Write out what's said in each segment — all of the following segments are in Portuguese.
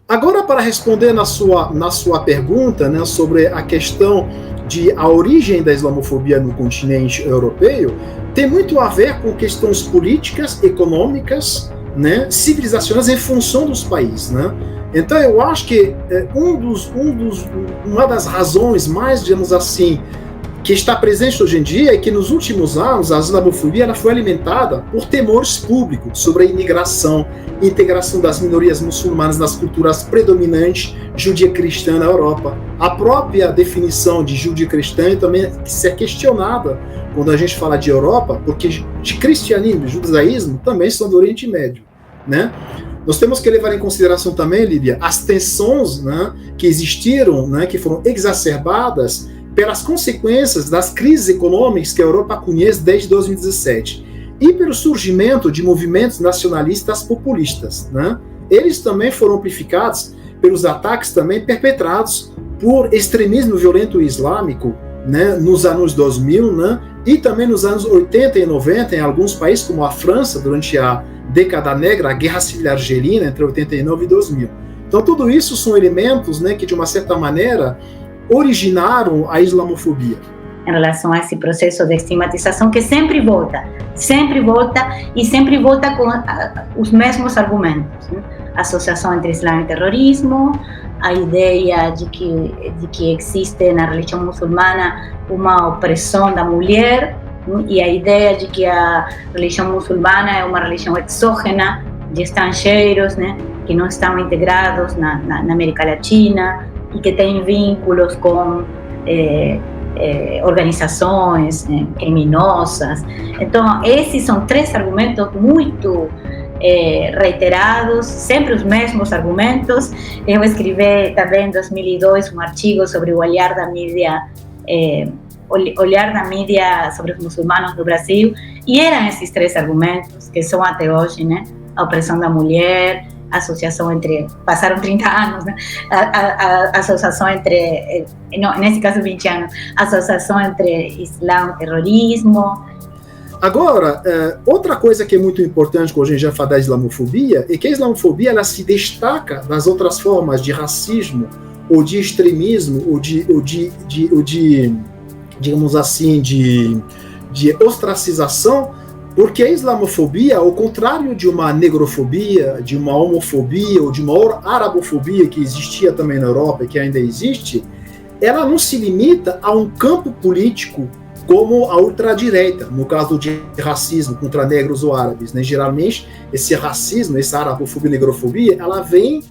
Agora, para responder na sua pergunta, né, sobre a questão de a origem da islamofobia no continente europeu, tem muito a ver com questões políticas, econômicas, né, civilizacionais em função dos países, né? Então eu acho que uma das razões mais, digamos assim, que está presente hoje em dia é que nos últimos anos a islamofobia ela foi alimentada por temores públicos sobre a imigração, integração das minorias muçulmanas nas culturas predominantes judia-cristã na Europa. A própria definição de judia-cristã também é questionada quando a gente fala de Europa, porque de cristianismo e judaísmo também são do Oriente Médio, né? Nós temos que levar em consideração também, Lídia, as tensões, né, que existiram, né, que foram exacerbadas pelas consequências das crises econômicas que a Europa conhece desde 2017 e pelo surgimento de movimentos nacionalistas populistas, né? Eles também foram amplificados pelos ataques também perpetrados por extremismo violento islâmico, né, nos anos 2000, né, e também nos anos 80 e 90 em alguns países como a França durante a década negra, a Guerra Civil Argelina entre 89 e 2000. Então tudo isso são elementos, né, que de uma certa maneira originaram a islamofobia. Em relação a esse processo de estigmatização que sempre volta com os mesmos argumentos, né? Associação entre Islã e terrorismo, a ideia de que existe na religião muçulmana uma opressão da mulher, né? E a ideia de que a religião muçulmana é uma religião exógena de estrangeiros, né? Que não estão integrados na América Latina e que tem vínculos com organizações criminosas. Então, esses são três argumentos muito reiterados, sempre os mesmos argumentos. Eu escrevi também em 2002 um artigo sobre o olhar da mídia sobre os muçulmanos no Brasil, e eram esses três argumentos que são até hoje, né? A opressão da mulher, a associação entre, passaram 30 anos, né? A associação entre, não, nesse caso 20 anos, a associação entre Islã e terrorismo. Agora, outra coisa que é muito importante quando a gente já fala da islamofobia é que a islamofobia ela se destaca das outras formas de racismo ou de extremismo ou de digamos assim, de ostracização, porque a islamofobia, ao contrário de uma negrofobia, de uma homofobia ou de uma arabofobia que existia também na Europa e que ainda existe, ela não se limita a um campo político como a ultradireita, no caso de racismo contra negros ou árabes, né? Geralmente, esse racismo, essa arabofobia e negrofobia, ela vem,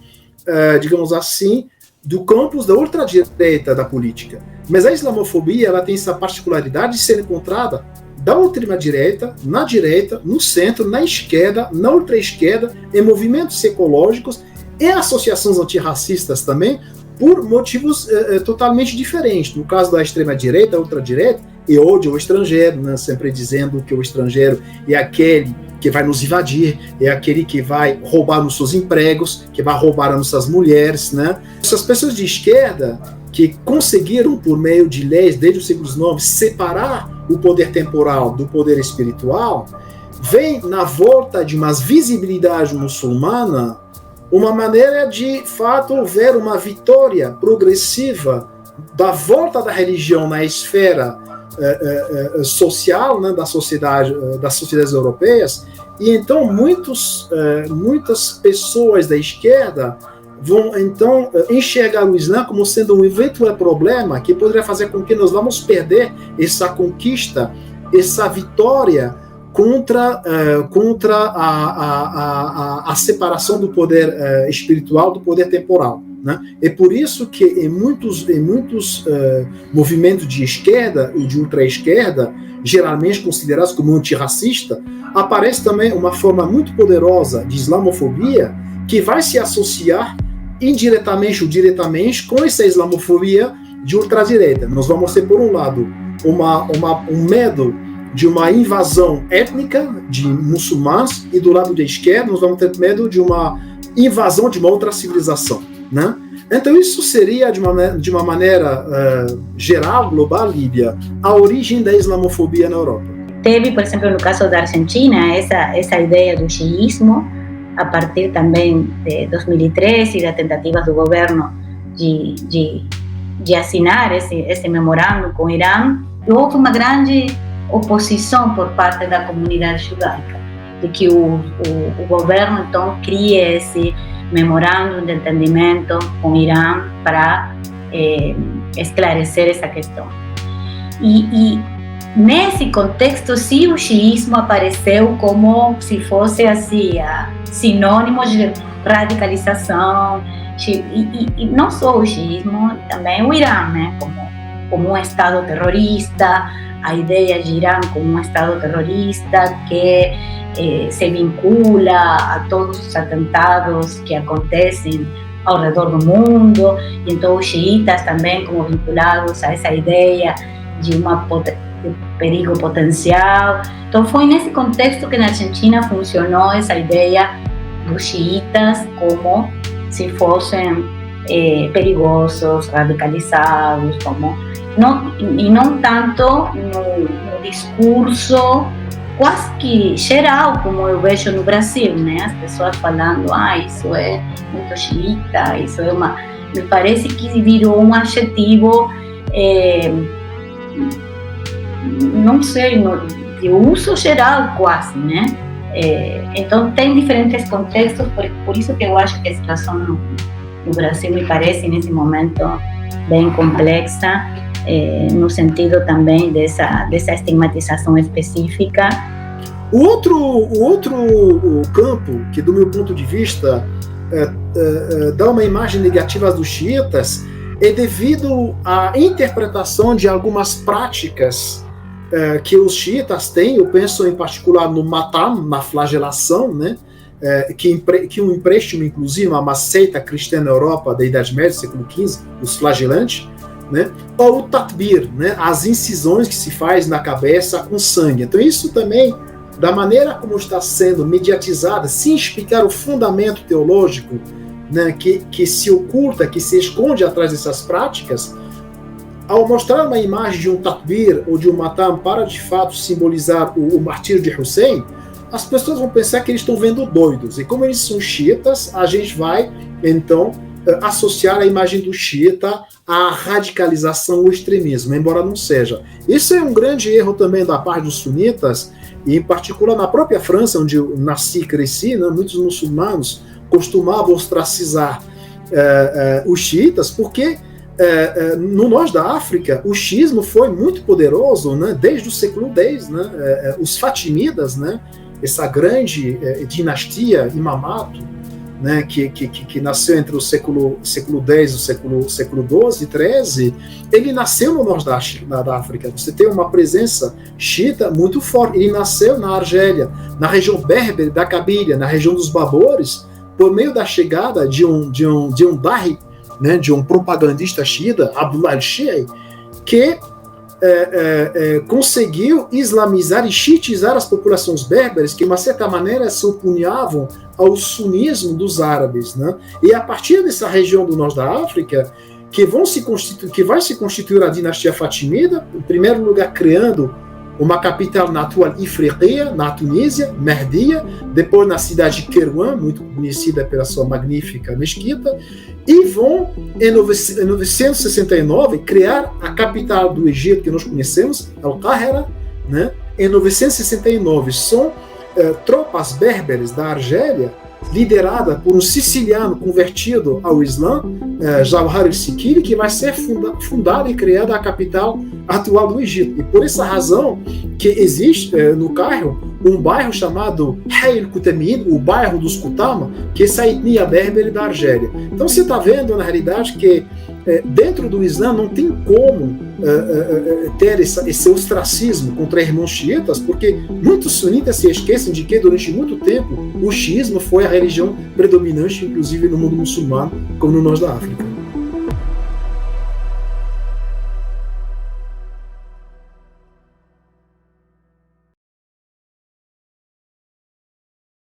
digamos assim, do campus da ultradireita da política. Mas a islamofobia ela tem essa particularidade de ser encontrada da ultradireita, na direita, no centro, na esquerda, na ultra-esquerda, em movimentos ecológicos e associações antirracistas também, por motivos totalmente diferentes. No caso da extrema-direita, a ultradireita, é ódio ao estrangeiro, né? Sempre dizendo que o estrangeiro é aquele que vai nos invadir, é aquele que vai roubar nos seus empregos, que vai roubar as nossas mulheres, né? Essas pessoas de esquerda que conseguiram, por meio de leis, desde o século XIX, separar o poder temporal do poder espiritual, vem na volta de uma visibilidade muçulmana uma maneira de fato ver uma vitória progressiva da volta da religião na esfera social, né, das sociedades europeias, e então muitas pessoas da esquerda vão então enxergar o Islã como sendo um eventual problema que poderia fazer com que nós vamos perder essa conquista, essa vitória contra a separação do poder espiritual do poder temporal, né? É por isso que em muitos movimentos de esquerda e de ultra-esquerda, geralmente considerados como antirracista, aparece também uma forma muito poderosa de islamofobia que vai se associar indiretamente ou diretamente com essa islamofobia de ultradireita. Nós vamos ter, por um lado, um medo de uma invasão étnica de muçulmanos, e do lado da esquerda nós vamos ter medo de uma invasão de uma outra civilização, né? Então isso seria, de uma maneira geral, global, Líbia, a origem da islamofobia na Europa. Teve, por exemplo, no caso da Argentina, essa ideia do xiismo, a partir também de 2013 e das tentativas do governo de assinar esse memorando com o Irã, houve uma grande oposição por parte da comunidade judaica, de que o governo então crie esse memorando de entendimento com o Irã para esclarecer essa questão. E nesse contexto, sim, o xiismo apareceu como se fosse assim, sinônimo de radicalização, e não só o xiismo, também o Irã, né, como um Estado terrorista, a ideia de Irã como um Estado terrorista que se vincula a todos os atentados que acontecem ao redor do mundo, e então os xiitas também como vinculados a essa ideia de perigo potencial. Então foi nesse contexto que na Argentina funcionou essa ideia dos xiitas como se fossem perigosos, radicalizados, e não tanto no discurso quase que geral, como eu vejo no Brasil, né? As pessoas falando, isso é muito xiita, isso é uma... Me parece que virou um adjetivo, não sei, de uso geral quase, né? Então tem diferentes contextos, por isso que eu acho que a situação no Brasil me parece nesse momento bem complexa, no sentido também dessa estigmatização específica. O outro campo que, do meu ponto de vista, dá uma imagem negativa dos xiitas é devido à interpretação de algumas práticas que os xiitas têm. Eu penso em particular no matam, na flagelação, né? Que um empréstimo, inclusive, a uma seita cristã na Europa da Idade Média, século XV, os flagelantes, né? Ou o tatbir, né? As incisões que se faz na cabeça com sangue. Então isso também, da maneira como está sendo mediatizada, sem explicar o fundamento teológico, né? que se oculta, que se esconde atrás dessas práticas, ao mostrar uma imagem de um tatbir ou de um matam para de fato simbolizar o martírio de Hussein, as pessoas vão pensar que eles estão vendo doidos. E como eles são xiitas, a gente vai então associar a imagem do xiita à radicalização ou extremismo, embora não seja. Isso é um grande erro também da parte dos sunitas, e em particular na própria França, onde eu nasci e cresci, né, muitos muçulmanos costumavam ostracizar os xiitas, porque no norte da África o xiismo foi muito poderoso, né, desde o século X, né, os Fatimidas, né, essa grande dinastia imamato, né, que nasceu entre o século X e o século XII e XIII, ele nasceu no norte da África. Você tem uma presença xiita muito forte. Ele nasceu na Argélia, na região berber da Cabília, na região dos Babores, por meio da chegada de um dahi, né, de um propagandista xiita, Abdullah al-Shii, que conseguiu islamizar e xiitizar as populações berberes, que de uma certa maneira se opunhavam ao sunismo dos árabes, né? E a partir dessa região do norte da África que vai se constituir a dinastia Fatimida, em primeiro lugar criando uma capital na atual Ifriqiya, na Tunísia, Mehdia, depois na cidade de Kairouan, muito conhecida pela sua magnífica mesquita, e vão, em 969, criar a capital do Egito que nós conhecemos, Al-Qahira, né? Em 969, são tropas berberes da Argélia, liderada por um siciliano convertido ao Islã, Jawhar al-Sikili, que vai ser fundada e criada a capital atual do Egito. E por essa razão que existe no Cairo um bairro chamado Hay al-Kutamin, o bairro dos Kutama, que é essa etnia berbere da Argélia. Então você está vendo, na realidade, que dentro do Islã não tem como ter esse ostracismo contra irmãos xiitas, porque muitos sunitas se esquecem de que durante muito tempo o xiismo foi a religião predominante, inclusive no mundo muçulmano, como no norte da África.